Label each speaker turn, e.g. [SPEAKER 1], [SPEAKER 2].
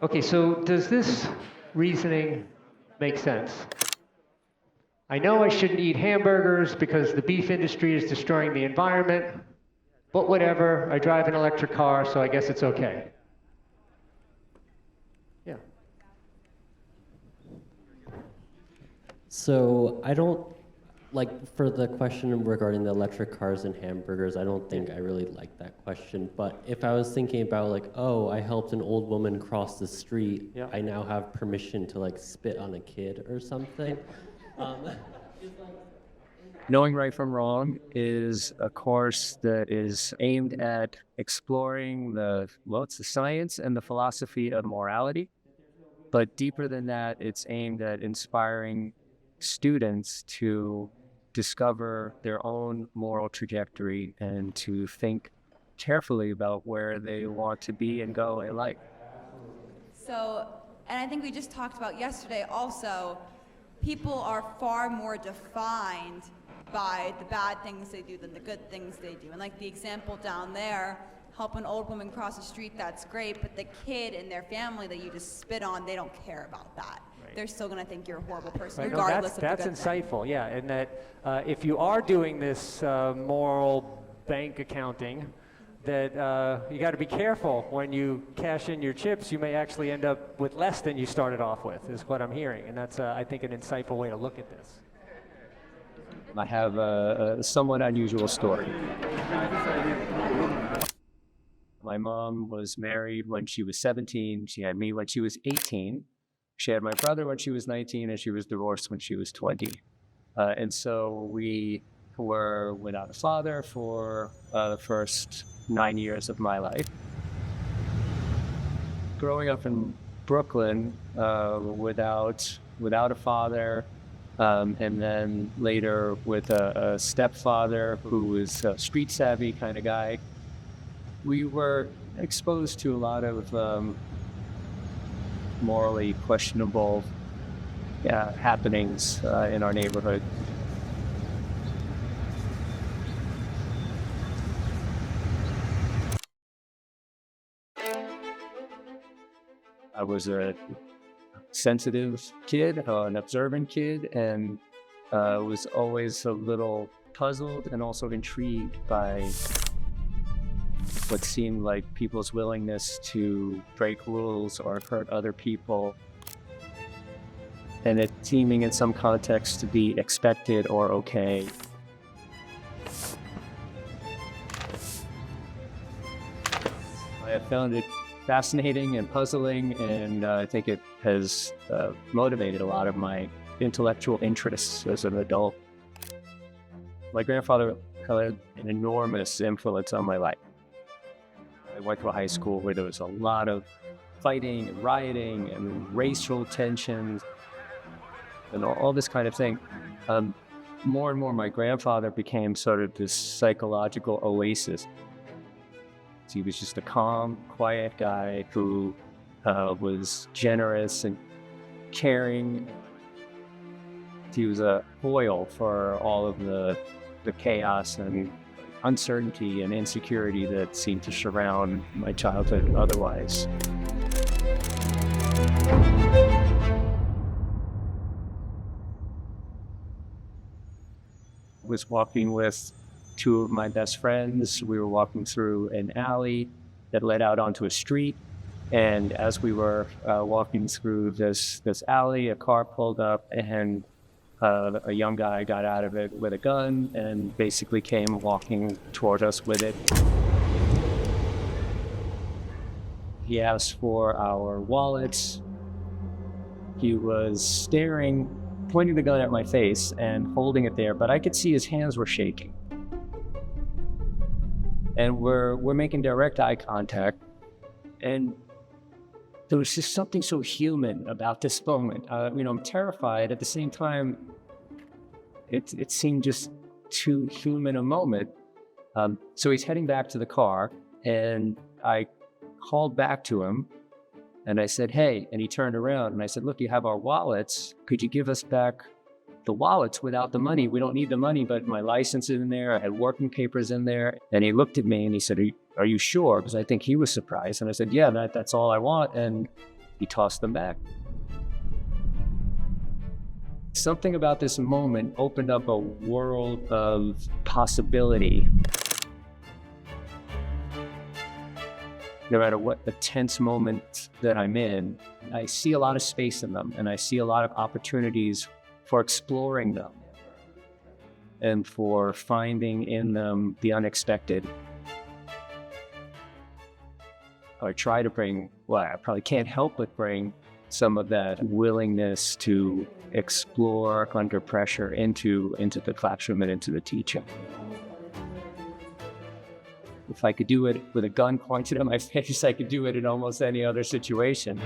[SPEAKER 1] Okay, so does this reasoning make sense? I know I shouldn't eat hamburgers because the beef industry is destroying the environment, but whatever, I drive an electric car, so I guess it's okay. Yeah.
[SPEAKER 2] So I don't, like, for the question regarding the electric cars and hamburgers, I don't think I really like that question. But if I was thinking about, like, oh, I helped an old woman cross the street,
[SPEAKER 1] Yeah.
[SPEAKER 2] I now have permission to, like, spit on a kid or something. Um,
[SPEAKER 3] Knowing Right from Wrong is a course that is aimed at exploring it's the science and the philosophy of morality. But deeper than that, it's aimed at inspiring students to discover their own moral trajectory and to think carefully about where they want to be and go in life.
[SPEAKER 4] So, and I think we just talked about yesterday also, people are far more defined by the bad things they do than the good things they do. And like the example down there, help an old woman cross the street, that's great, but the kid in their family that you just spit on, they don't care about that.
[SPEAKER 1] Right.
[SPEAKER 4] They're still going to think you're a horrible person,
[SPEAKER 1] Right, no,
[SPEAKER 4] regardless
[SPEAKER 1] that's
[SPEAKER 4] of the good thing.
[SPEAKER 1] insightful, yeah, and that if you are doing this moral bank accounting, that you got to be careful when you cash in your chips. You may actually end up with less than you started off with, is what I'm hearing, and that's, I think, an insightful way to look at this.
[SPEAKER 3] I have a somewhat unusual story. My mom was married when she was 17. She had me when she was 18. She had my brother when she was 19, and she was divorced when she was 20. And so we were without a father for the first 9 years of my life. Growing up in Brooklyn without a father, and then later with a stepfather who was a street savvy kind of guy, we were exposed to a lot of morally questionable happenings in our neighborhood. I was a sensitive kid, an observant kid, and was always a little puzzled and also intrigued by what seemed like people's willingness to break rules or hurt other people, and it seeming in some context to be expected or okay. I have found it fascinating and puzzling, and I think it has motivated a lot of my intellectual interests as an adult. My grandfather had an enormous influence on my life. I went to a high school where there was a lot of fighting and rioting and racial tensions and all this kind of thing. More and more, my grandfather became sort of this psychological oasis. He was just a calm, quiet guy who was generous and caring. He was a foil for all of the chaos and uncertainty and insecurity that seemed to surround my childhood otherwise. I was walking with two of my best friends. We were walking through an alley that led out onto a street. And as we were walking through this alley, a car pulled up, and a young guy got out of it with a gun and basically came walking toward us with it. He asked for our wallets. He was staring, pointing the gun at my face and holding it there, but I could see his hands were shaking. And we're making direct eye contact, and there was just something so human about this moment. I'm terrified. At the same time, it seemed just too human a moment. So he's heading back to the car, and I called back to him, and I said, "Hey," and he turned around, and I said, "Look, you have our wallets. Could you give us back the wallets without the money? We don't need the money, but my license is in there. I had working papers in there." And he looked at me and he said, "Are you sure?" Because I think he was surprised. And I said, "Yeah, that's all I want." And he tossed them back. Something about this moment opened up a world of possibility. No matter what the tense moment that I'm in, I see a lot of space in them, and I see a lot of opportunities for exploring them and for finding in them the unexpected. I try to bring, well, I probably can't help but bring some of that willingness to explore under pressure into the classroom and into the teaching. If I could do it with a gun pointed at my face, I could do it in almost any other situation.